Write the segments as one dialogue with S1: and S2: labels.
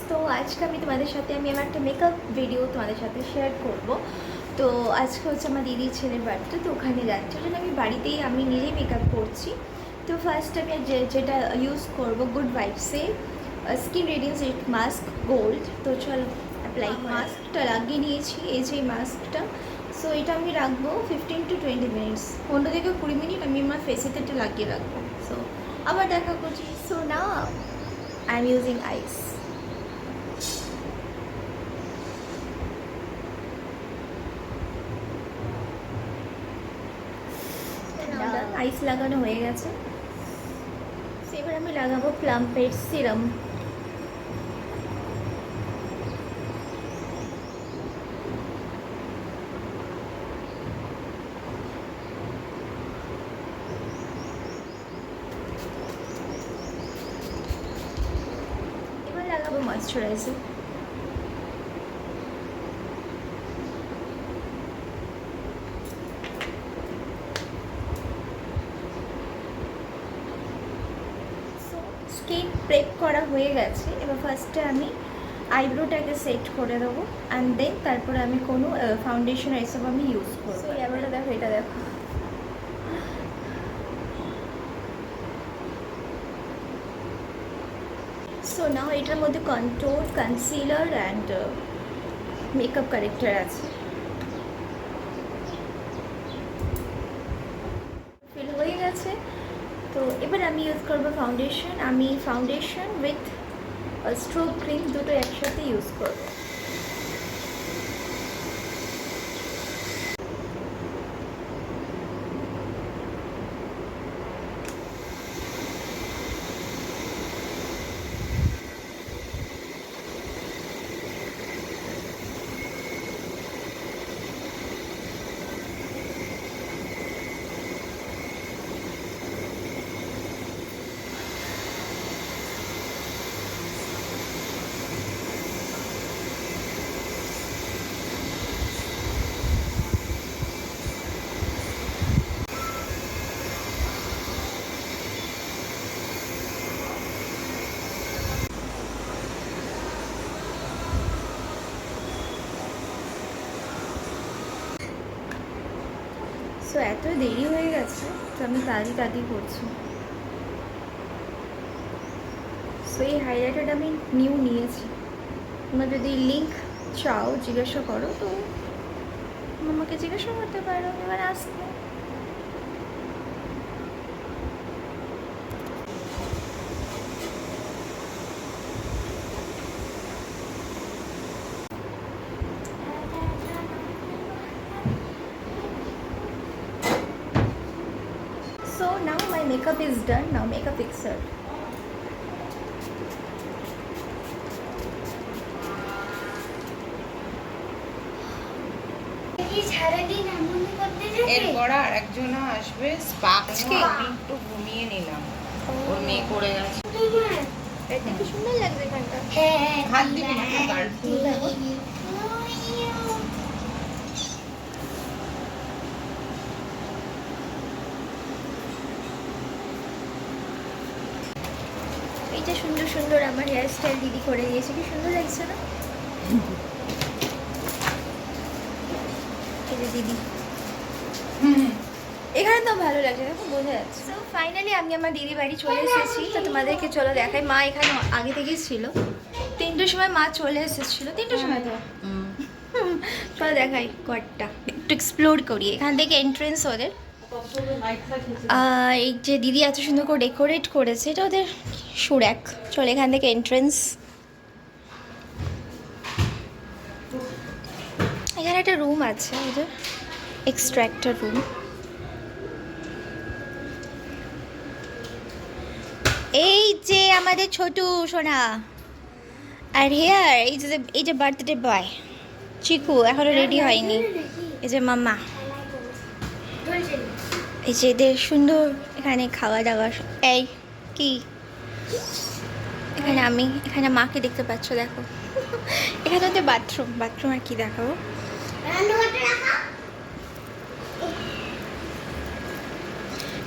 S1: তো আজকে আমি তোমাদের সাথে আমার একটা মেকআপ ভিডিও তোমাদের সাথে শেয়ার করব। তো আজকে হচ্ছে আমার দিদির ছেলের বার্থডে, তো ওখানে যাচ্ছি, ওই জন্য আমি বাড়িতেই আমি নিজেই মেকআপ করছি। তো ফার্স্ট আমি যেটা ইউজ করব গুড ভাইবসে স্কিন রেডিয়েন্ট মাস্ক গোল্ড। তো চল অ্যাপ্লাই। মাস্কটা লাগিয়ে নিয়েছি, এই যে মাস্কটা। সো এটা আমি রাখবো 15 to 20 মিনিটস, 15 থেকে 20 মিনিট আমি আমার ফেসেতে এটা লাগিয়ে রাখবো। সো আবার দেখা করছি। সো না আই এম ইউজিং আইস। আইস লাগানো হয়ে গেছে, এবার আমি লাগাবো প্লাম্পের সিরাম। এবার লাগাবো ময়শ্চারাইজার। স্কিন প্রেপ করা হয়ে গেছে, এবার ফার্স্টে আমি আইব্রোটাকে সেট করে দেবো অ্যান্ড দেন তারপরে আমি কোনো ফাউন্ডেশন এসব আমি ইউজ করবো। এবারটা দেখো, এটা দেখো। সো নাও এটার মধ্যে control, concealer and makeup corrector আছে। ফিল হয়ে গেছে, তো এবার আমি ইউজ করবো ফাউন্ডেশন। আমি ফাউন্ডেশন উইথ স্ট্রোক ক্রিম দুটো একসাথে ইউজ করবো। সো এত দেরি হয়ে গেছে, তো আমি তাড়াতাড়ি করছি। সো এই হাইলাইটারটা আমি নিয়েছি। তোমরা যদি লিঙ্ক চাও জিজ্ঞাসা করো, তো আমাকে জিজ্ঞাসা করতে পারো। এবার আসতে so now my makeup is done. Now makeup fixer.
S2: এরপর আর একজন আসবে স্পা। আমি একটু ঘুমিয়ে নিলাম, ওর মেয়ে করে গেছে।
S1: এটা কি সুন্দর লাগছে এখানটা।
S2: হাত দিবি না গার্ড।
S1: এইটা সুন্দর সুন্দর আমার হেয়ার স্টাইল দিদি করে দিয়েছে, কি সুন্দর লাগছে না? এই যে দিদি এখানে তো ভালো লাগছে, দেখো বোঝা যাচ্ছে। তো ফাইনালি আমি আমার দিদি বাড়ি চলে এসেছি। তো তোমাদেরকে চলো দেখাই। মা এখানে আগে থেকেই ছিল, 3টের সময় মা চলে এসেছিলো। 3টের সময় তো চলো দেখাই ঘরটা, একটু এক্সপ্লোর করি। এখান থেকে এন্ট্রেন্স ওদের। এই যে দিদি এত সুন্দর করে ডেকোরেট করেছে, এটা ওদের সুরাক। চলো এখান থেকে এন্ট্রেন্স। এখানে একটা রুম আছে ওদের, এক্সট্রা একটা রুম। এই যে আমাদের ছোটু সোনা। আর হেয়ার এই যে বার্থডে বয় চিকু এখনো রেডি হয়নি। এই যে মাম্মা, এই যে এদের সুন্দর এখানে খাওয়া দাওয়া। এই কি এখানে আমি, এখানে মাকে দেখতে পাচ্ছ, দেখো। এখানে ওদের বাথরুম আর কি দেখাবো।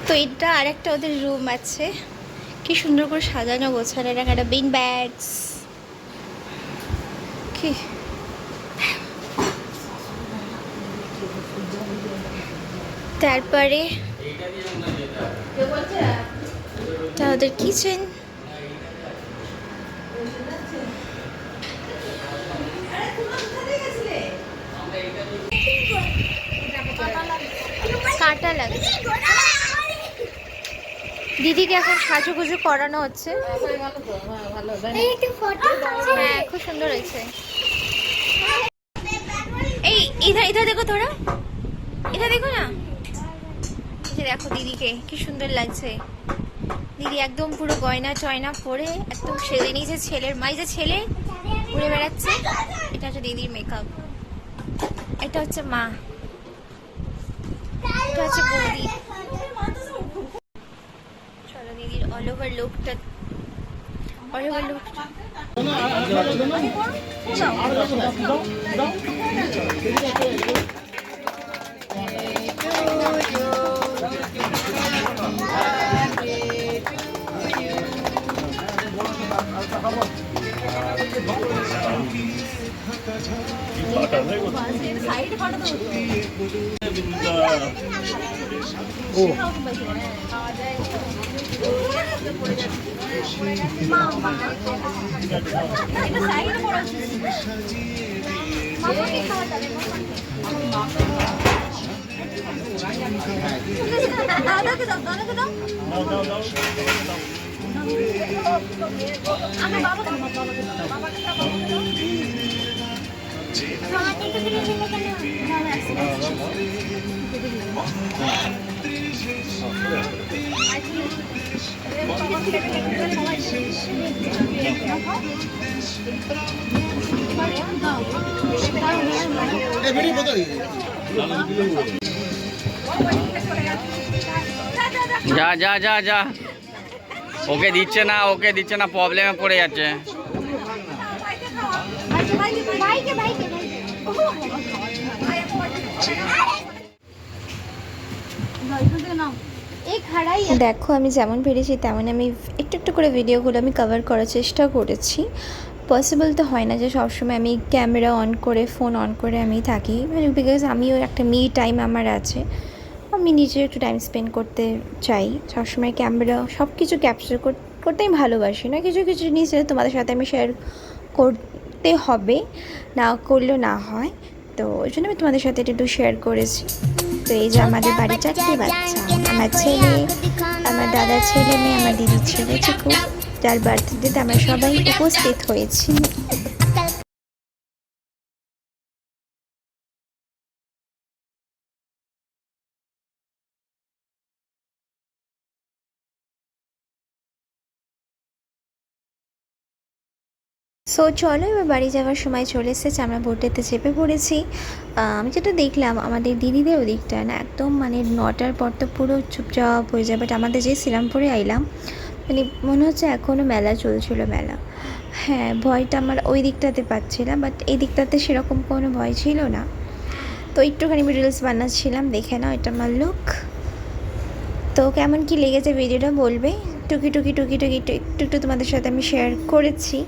S1: তো এটা আর একটা ওদের রুম আছে, কি সুন্দর করে সাজানো গোছানো। একটা বিন ব্যাগস, কি তারপরে ওদের কিচেন। কাঁটা লাগে। দিদিকে এখন সাজুগুজু করানো হচ্ছে। হ্যাঁ খুব সুন্দর হয়েছে। এই ইধর দেখো, তোরা এটা দেখো না, দেখো দিদিকে কি সুন্দর লাগছে। দিদি একদম পুরো গয়না টয়না পরে একদম সেজে নিয়েছে। ছেলের মাই যে ছেলে উড়ে বেড়াচ্ছে, এটা হচ্ছে দিদির মেকআপ। এটা হচ্ছে মা, এটা হচ্ছে বৌদি। চলো দিদির অল ওভার লুকটা
S3: যা যা যা যা, ওকে দিচ্ছে না, প্রবলেমে পড়ে যাচ্ছে।
S1: দেখো আমি যেমন পেরেছি তেমন আমি একটু একটু করে ভিডিওগুলো আমি কভার করার চেষ্টা করেছি। পসিবল তো হয় না যে সবসময় আমি ক্যামেরা অন করে ফোন অন করে আমি থাকি, মানে বিকজ আমিও একটা মি টাইম আমার আছে। আমি নিজের একটু টাইম স্পেন্ড করতে চাই। সবসময় ক্যামেরা সব কিছু ক্যাপচার করতে আমি ভালোবাসি না। কিছু কিছু জিনিস তোমাদের সাথে আমি শেয়ার করতে হবে, না করলেও না হয়। তো ওই জন্য আমি তোমাদের সাথে একটু শেয়ার করেছি। তো এই যে আমাদের বাড়ি 4টে বাচ্চা, আমার ছেলে, আমার দাদার ছেলে মেয়ে, আমার দিদির ছেলে চিকু, যার বার্থডেতে আমরা সবাই উপস্থিত হয়েছি। সো চলো এবার বাড়ি যাওয়ার সময় চলে এসেছে, আমরা বোটেতে চেপে পড়েছি। আমি যেটা দেখলাম আমাদের দিদিদের ওদিকটা না একদম মানে 9টার পর তো পুরো চুপচাপ হয়ে যায়। বাট আমাদের যে শ্রীরামপুরে আইলাম মানে মনে হচ্ছে এখনও মেলা চলছিল মেলা। হ্যাঁ ভয়টা আমার ওই দিকটাতে পাচ্ছিলাম, বাট এই দিকটাতে সেরকম কোনো ভয় ছিল না। তো একটুখানি আমি রিলস বানাচ্ছিলাম, দেখে নাও এটা আমার লুক। তো কেমন কি লেগেছে ভিডিওটা বলবে। টুকি একটু তোমাদের সাথে আমি শেয়ার করেছি।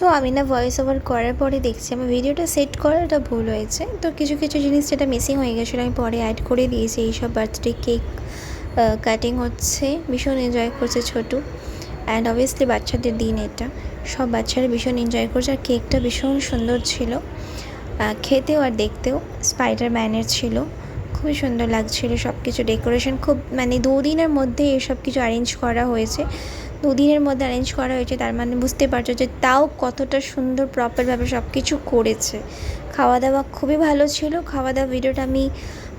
S1: তো আমি না ভয়েস ওভার করার পরে দেখছি আমার ভিডিওটা সেট করাটা ভুল হয়েছে। তো কিছু কিছু জিনিস যেটা মিসিং হয়ে গেছিলো আমি পরে অ্যাড করে দিয়েছি। এইসব বার্থডে কেক কাটিং হচ্ছে, ভীষণ এনজয় করছে ছোটু। অ্যান্ড অবভিয়াসলি বাচ্চাদের দিন এটা, সব বাচ্চারা ভীষণ এনজয় করছে। আর কেকটা ভীষণ সুন্দর ছিল খেতেও আর দেখতেও, স্পাইডারম্যানের ছিল, খুবই সুন্দর লাগছিল সব কিছু। ডেকোরেশন খুব মানে 2 দিনের মধ্যে এসব কিছু অ্যারেঞ্জ করা হয়েছে। 2 দিনের মধ্যে অ্যারেঞ্জ করা হয়েছে, তার মানে বুঝতে পারছো যে তাও কতটা সুন্দর প্রপারভাবে সব কিছু করেছে। খাওয়া দাওয়া খুবই ভালো ছিল। খাওয়া দাওয়া ভিডিওটা আমি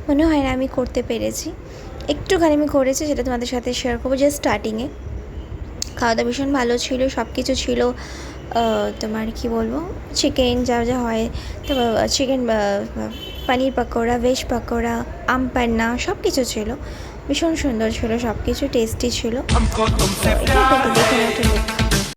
S1: মনে হয় না আমি করতে পেরেছি, একটুখানি আমি করেছি, সেটা তোমাদের সাথে শেয়ার করবো জাস্ট স্টার্টিংয়ে। খাওয়া দাওয়া ভীষণ ভালো ছিল, সব কিছু ছিল। তোমার কি বলবো, চিকেন যা যা হয়, তারপর চিকেন পনির পকোড়া, ভেজ পকোড়া, আম পান্না, সব কিছু ছিল। ভীষণ সুন্দর ছিল, সব কিছু টেস্টি ছিল। দেখে